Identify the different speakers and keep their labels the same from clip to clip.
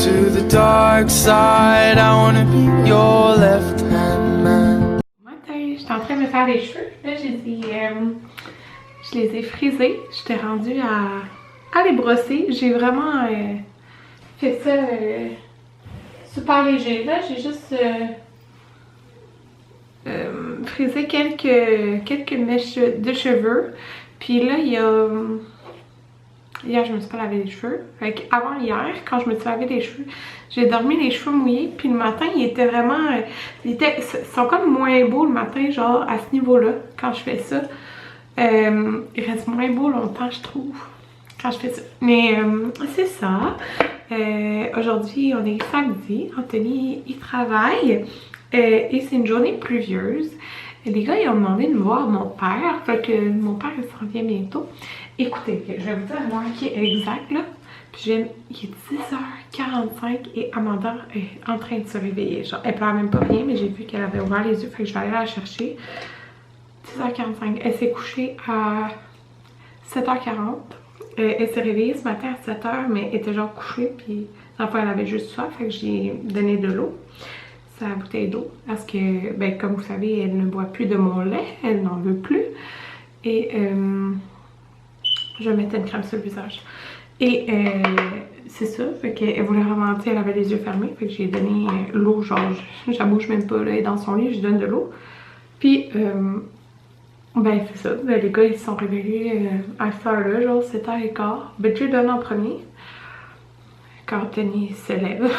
Speaker 1: to the dark side. I wanna be your left hand man.
Speaker 2: Matin, j'étais en train de me faire les cheveux. Là, je les ai frisés. J'étais rendue à les brosser. J'ai vraiment fait ça super léger. Là, j'ai juste frisé quelques mèches de cheveux. Puis là, hier, je me suis pas lavé les cheveux. Fait avant hier, quand je me suis lavé les cheveux, j'ai dormi les cheveux mouillés. Puis le matin, ils étaient vraiment... ils sont comme moins beaux le matin, genre à ce niveau-là, quand je fais ça. Ils restent moins beaux longtemps, je trouve, quand je fais ça. Mais c'est ça. Aujourd'hui, on est samedi. Anthony, il travaille. Et c'est une journée pluvieuse. Et les gars, ils ont demandé de voir mon père. Fait que mon père, il s'en vient bientôt. Écoutez, je vais vous dire l'heure qui est exact là. Puis il est 10h45 et Amanda est en train de se réveiller. Genre, elle pleure même pas rien, mais j'ai vu qu'elle avait ouvert les yeux. Fait que je vais aller la chercher. 10h45. Elle s'est couchée à 7h40. Elle s'est réveillée ce matin à 7h, mais elle était genre couchée. Puis dans le fond, elle avait juste soif. Fait que j'ai donné de l'eau. Sa bouteille d'eau. Parce que, ben, comme vous savez, elle ne boit plus de mon lait. Elle n'en veut plus. Et je vais mettre une crème sur le visage. Et c'est ça, fait qu'elle voulait remonter, elle avait les yeux fermés, fait que j'ai donné l'eau, genre, je la bouge même pas, là, elle est dans son lit, je lui donne de l'eau. Puis, ben c'est ça, ben, les gars, ils se sont réveillés à cette heure-là, genre 7h15. Ben, je lui donne en premier, quand Anthony se lève.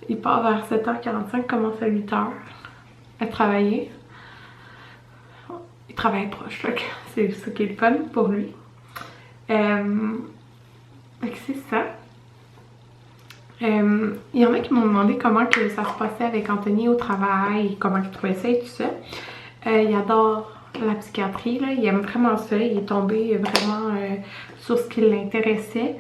Speaker 2: Il part vers 7h45, commence à 8h à travailler. Il travaille proche, fait que c'est ça qui est le fun pour lui. C'est ça. Il y en a qui m'ont demandé comment que ça se passait avec Anthony au travail, comment il trouvait ça et tout ça. Il adore la psychiatrie, là. Il aime vraiment ça. Il est tombé vraiment sur ce qui l'intéressait.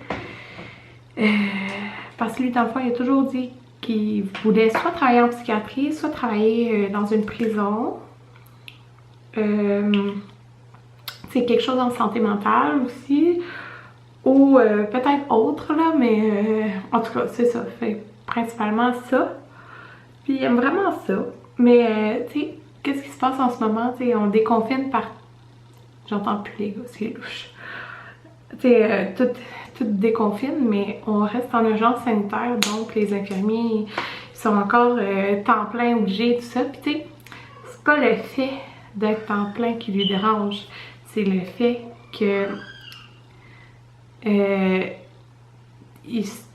Speaker 2: Parce que lui, dans le fond, il a toujours dit qu'il voulait soit travailler en psychiatrie, soit travailler dans une prison. C'est quelque chose en santé mentale aussi. Ou peut-être autre là, mais en tout cas, c'est ça. Fait principalement ça. Puis il aime vraiment ça. Mais tu sais, qu'est-ce qui se passe en ce moment? Tu sais, on déconfine par... J'entends plus les gars, c'est louche. Tu sais, tout déconfine, mais on reste en urgence sanitaire, donc les infirmiers ils sont encore temps plein obligés, tout ça. Puis tu sais, c'est pas le fait d'être temps plein qui lui dérange, c'est le fait que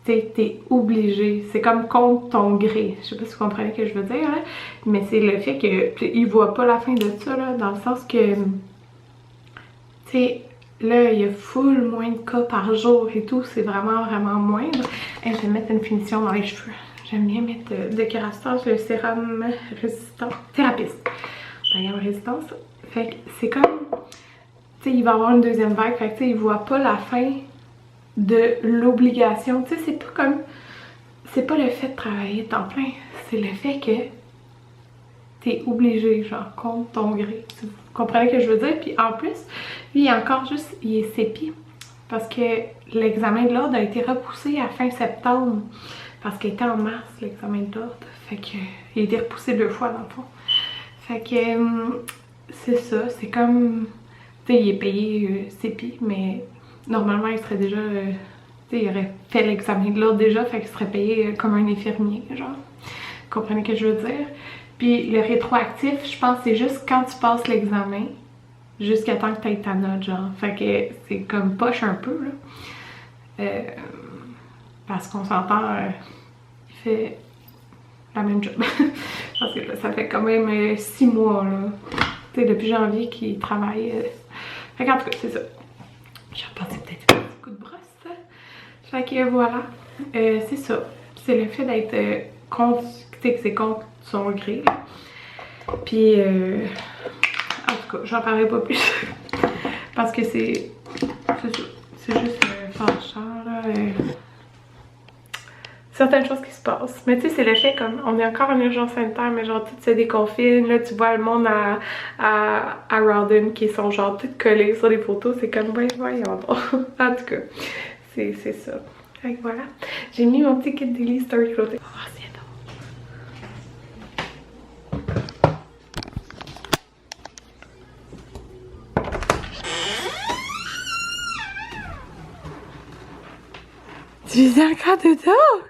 Speaker 2: t'es obligé, c'est comme contre ton gré. Je sais pas si vous comprenez ce que je veux dire là, mais c'est le fait que il voit pas la fin de ça là, dans le sens que tu sais, là il y a full moins de cas par jour et tout, c'est vraiment moindre. Et je vais mettre une finition dans les cheveux. J'aime bien mettre de Kerastase, le sérum résistant thérapiste, la gamme résistance. Fait que c'est comme, tu sais, il va y avoir une deuxième vague, fait que tu sais, il voit pas la fin de l'obligation. Tu sais, c'est pas comme... C'est pas le fait de travailler temps plein, c'est le fait que t'es obligé, genre, contre ton gré. Vous comprenez ce que je veux dire? Puis en plus, lui, il est encore juste... Il est sépi. Parce que l'examen de l'ordre a été repoussé à fin septembre. Parce qu'il était en mars, l'examen de l'ordre. Fait que... Il a été repoussé 2 fois, dans le fond. Fait que... c'est ça, c'est comme... Tu sais, il est payé sépi, mais... Normalement, il serait déjà, tu sais, il aurait fait l'examen de l'ordre déjà, fait qu'il serait payé comme un infirmier, genre. Vous comprenez ce que je veux dire? Puis le rétroactif, je pense, c'est juste quand tu passes l'examen, jusqu'à temps que tu aies ta note, genre. Fait que c'est comme poche un peu, là. Parce qu'on s'entend, il fait la même job. Parce que là, ça fait quand même 6 mois, là. Tu sais, depuis janvier qu'il travaille. Fait qu'en tout cas, c'est ça. J'ai repassé peut-être un petit coup de brosse, ça. Fait que voilà, c'est ça. C'est le fait d'être contre, tu sais que c'est contre son gré. Puis, en tout cas, j'en parlerai pas plus. Parce que c'est juste fâchant, là. Certaines choses qui se passent. Mais tu sais, c'est le fait comme, on est encore en urgence sanitaire, mais genre tout se déconfine. Là, tu vois le monde à Rawdon qui sont genre toutes collés sur les photos. C'est comme, ouais, voyons donc. En tout cas, c'est ça. Fait que voilà. J'ai mis mon petit kit Daily Story Clothing. Oh, c'est drôle. Tu es encore dedans?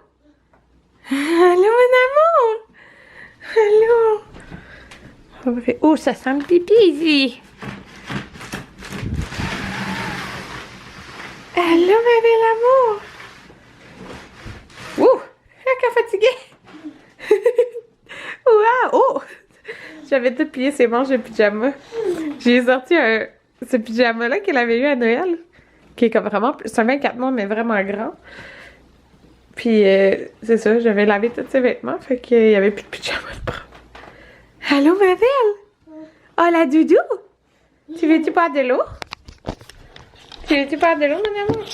Speaker 2: Allô, mon amour! Allô! Oh, ça sent le pipi ici! Allô, ma belle amour! Ouh! Encore fatiguée! Wow! Oh! J'avais tout plié ses manches de pyjama. J'ai sorti ce pyjama-là qu'elle avait eu à Noël. Qui est comme vraiment... C'est un 24 mois, mais vraiment grand. Puis, c'est ça, j'avais lavé tous ses vêtements, fait qu'il y avait plus de pyjama de prendre. Allô, ma belle? Oh, la doudou? Tu veux-tu boire de l'eau? Tu veux-tu boire de l'eau, mon amour?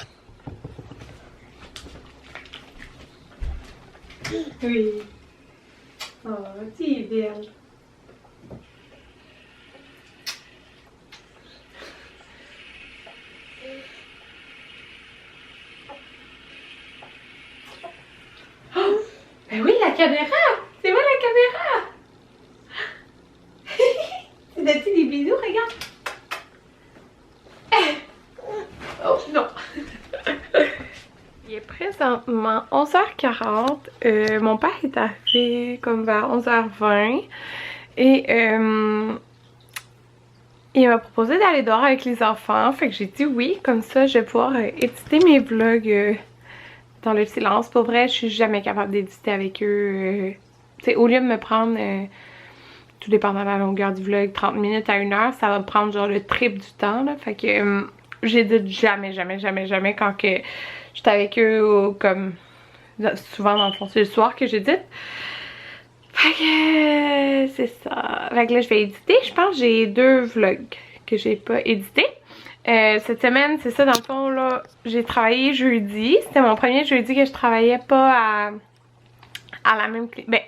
Speaker 2: Oui. Oh, tu es belle. Oh! Ben oui, la caméra! C'est moi la caméra! Tu t'as-tu des bisous, regarde! Oh non! Il est présentement 11h40. Mon père est arrivé comme vers 11h20. Et il m'a proposé d'aller dehors avec les enfants. Fait que j'ai dit oui. Comme ça, je vais pouvoir éditer mes vlogs dans le silence. Pour vrai, je suis jamais capable d'éditer avec eux. Tu sais, au lieu de me prendre... tout dépendant de la longueur du vlog, 30 minutes à 1 heure, ça va me prendre genre le triple du temps, là. Fait que j'édite jamais quand que j'étais avec eux ou comme... Souvent, dans le fond, c'est le soir que j'édite. Fait que c'est ça. Fait que là, je vais éditer. Je pense que j'ai 2 vlogs que j'ai pas édités. Cette semaine, c'est ça, dans le fond, là, j'ai travaillé jeudi. C'était mon premier jeudi que je travaillais pas à la même clinique. Ben,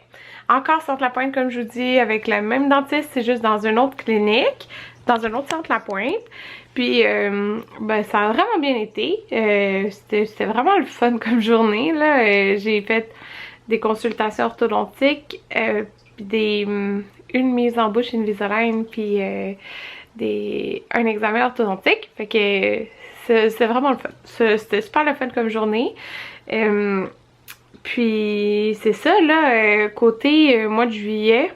Speaker 2: encore Centre La Pointe, comme je vous dis, avec le même dentiste, c'est juste dans une autre clinique, dans un autre Centre La Pointe. Puis, ben, ça a vraiment bien été. C'était vraiment le fun comme journée, là. J'ai fait des consultations orthodontiques, puis une mise en bouche, une Invisalign, puis un examen orthodontique. Fait que c'était vraiment le fun. C'était super le fun comme journée. Puis c'est ça, là, côté mois de juillet,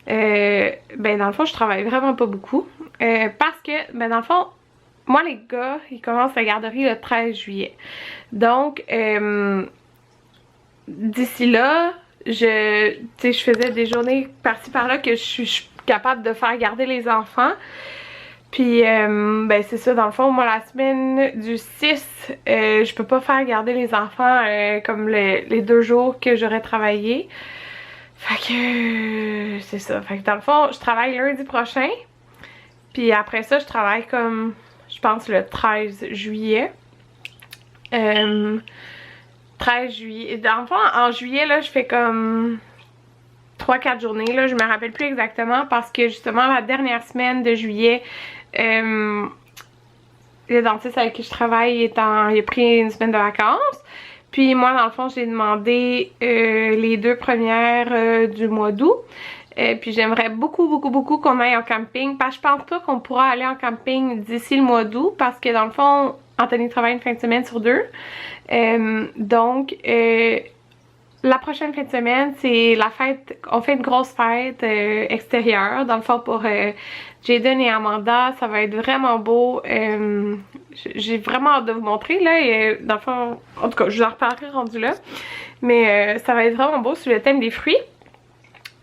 Speaker 2: ben dans le fond, je travaille vraiment pas beaucoup. Parce que, ben dans le fond, moi les gars, ils commencent la garderie le 13 juillet. Donc, d'ici là, je faisais des journées par-ci par-là que je suis capable de faire garder les enfants. Puis, ben c'est ça, dans le fond, moi la semaine du 6, je peux pas faire garder les enfants comme les 2 jours que j'aurais travaillé. Fait que, c'est ça. Fait que dans le fond, je travaille lundi prochain. Puis après ça, je travaille comme, je pense, le 13 juillet. 13 juillet. Dans le fond, en juillet, là, je fais comme 3-4 journées, là. Je me rappelle plus exactement parce que justement, la dernière semaine de juillet, le dentiste avec qui je travaille il a pris une semaine de vacances. Puis moi, dans le fond, j'ai demandé les 2 premières du mois d'août. Puis j'aimerais beaucoup qu'on aille en camping. Parce que je pense pas qu'on pourra aller en camping d'ici le mois d'août. Parce que dans le fond, Anthony travaille une fin de semaine sur 2. Donc, la prochaine fin de semaine, c'est la fête. On fait une grosse fête extérieure. Dans le fond, pour Jaden et Amanda. Ça va être vraiment beau. J'ai vraiment hâte de vous montrer, là. Et, dans le fond, en tout cas, je vous en reparlerai rendu là. Mais ça va être vraiment beau sur le thème des fruits.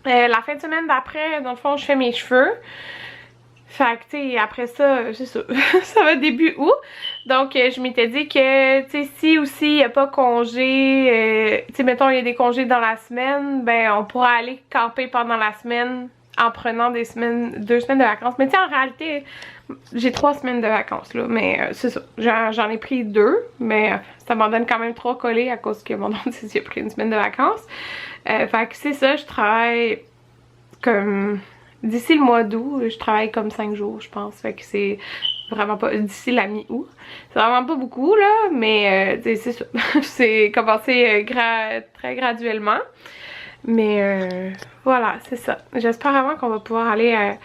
Speaker 2: La fin de semaine d'après, dans le fond, je fais mes cheveux. Fait que, tu sais, après ça, c'est ça. Ça va début août. Donc, je m'étais dit que, tu sais, si aussi il n'y a pas congé, tu sais, mettons, il y a des congés dans la semaine, ben, on pourra aller camper pendant la semaine en prenant 2 semaines de vacances. Mais tu sais, en réalité, j'ai 3 semaines de vacances, là. Mais c'est ça. J'en ai pris 2, mais ça m'en donne quand même 3 collés à cause que mon dentiste a pris une semaine de vacances. Fait que c'est ça, je travaille comme d'ici le mois d'août, je travaille comme 5 jours, je pense. Fait que c'est vraiment pas... D'ici la mi-août. C'est vraiment pas beaucoup, là, mais c'est ça. C'est commencé très graduellement. Mais voilà, c'est ça. J'espère vraiment qu'on va pouvoir aller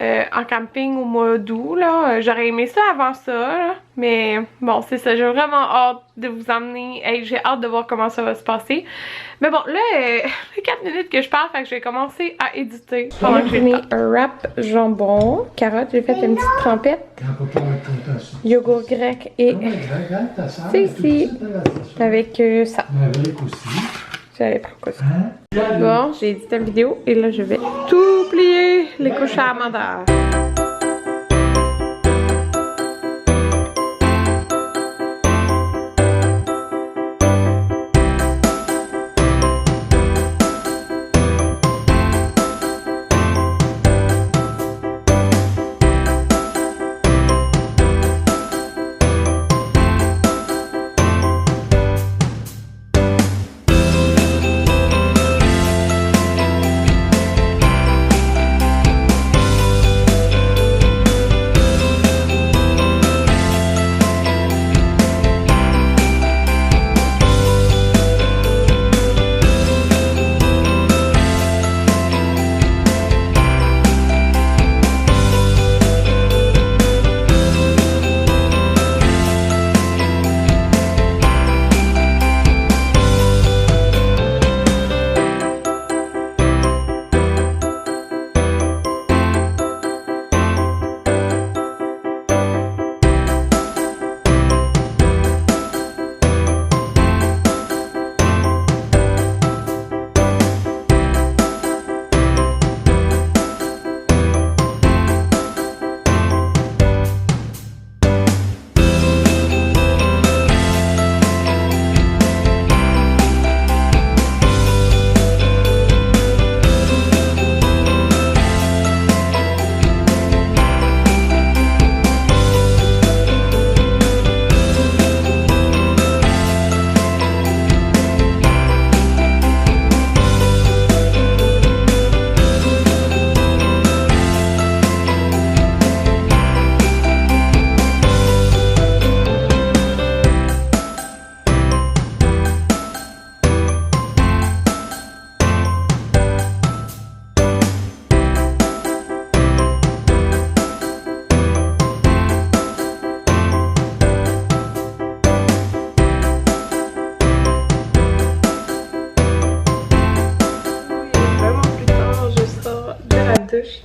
Speaker 2: en camping au mois d'août, là. J'aurais aimé ça avant ça, là. Mais bon, c'est ça. J'ai vraiment hâte de vous emmener. Hey, j'ai hâte de voir comment ça va se passer. Mais bon, là, c'est 4 minutes que je pars, fait que je vais commencer à éditer. Pendant que j'ai mis un wrap jambon, carotte, j'ai fait une petite trempette, yogourt grec et c'est ici, avec ça. J'avais pris quoi ça? Bon, j'ai édité une vidéo et là je vais tout plier les couches à Amanda.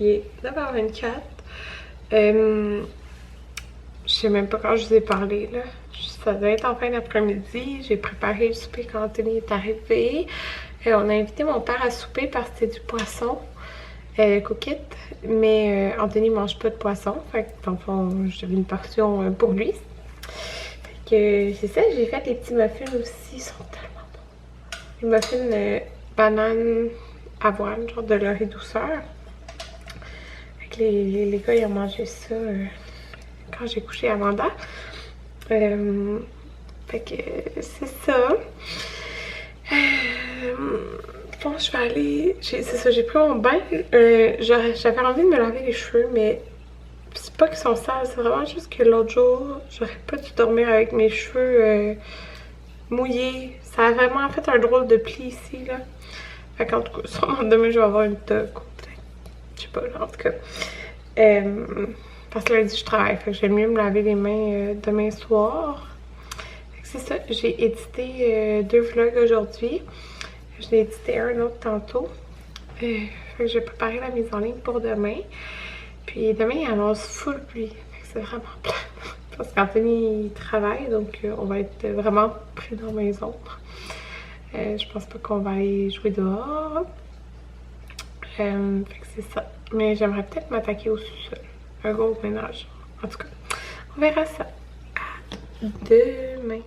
Speaker 2: Il est 9h24. Je sais même pas quand je vous ai parlé, là. Ça doit être en fin d'après-midi. J'ai préparé le souper quand Anthony est arrivé. On a invité mon père à souper parce que c'était du poisson coquette. Mais Anthony mange pas de poisson. Fait que dans le fond, j'avais une portion pour lui. Fait que c'est ça, j'ai fait les petits muffins aussi. Ils sont tellement bons. Les muffins banane avoine, genre de laurier douceur. Les gars, ils ont mangé ça quand j'ai couché Amanda. Fait que c'est ça. Bon, je vais aller... C'est ça, j'ai pris mon bain. J'avais envie de me laver les cheveux, mais c'est pas qu'ils sont sales. C'est vraiment juste que l'autre jour, j'aurais pas dû dormir avec mes cheveux mouillés. Ça a vraiment fait un drôle de pli ici, là. Fait qu'en tout cas, sûrement demain, je vais avoir une toque. Je sais pas, en tout cas. Parce que lundi, je travaille. Fait que j'aime mieux me laver les mains demain soir. Fait que c'est ça. J'ai édité 2 vlogs aujourd'hui. Je l'ai édité un autre tantôt. Fait que j'ai préparé la mise en ligne pour demain. Puis demain, il annonce full pluie. Fait que c'est vraiment plat. Parce qu'Anthony il travaille, donc on va être vraiment pris dans la maison. Je pense pas qu'on va aller jouer dehors. Fait que c'est ça. Mais j'aimerais peut-être m'attaquer au sous-sol. Un gros ménage. En tout cas, on verra ça. À demain.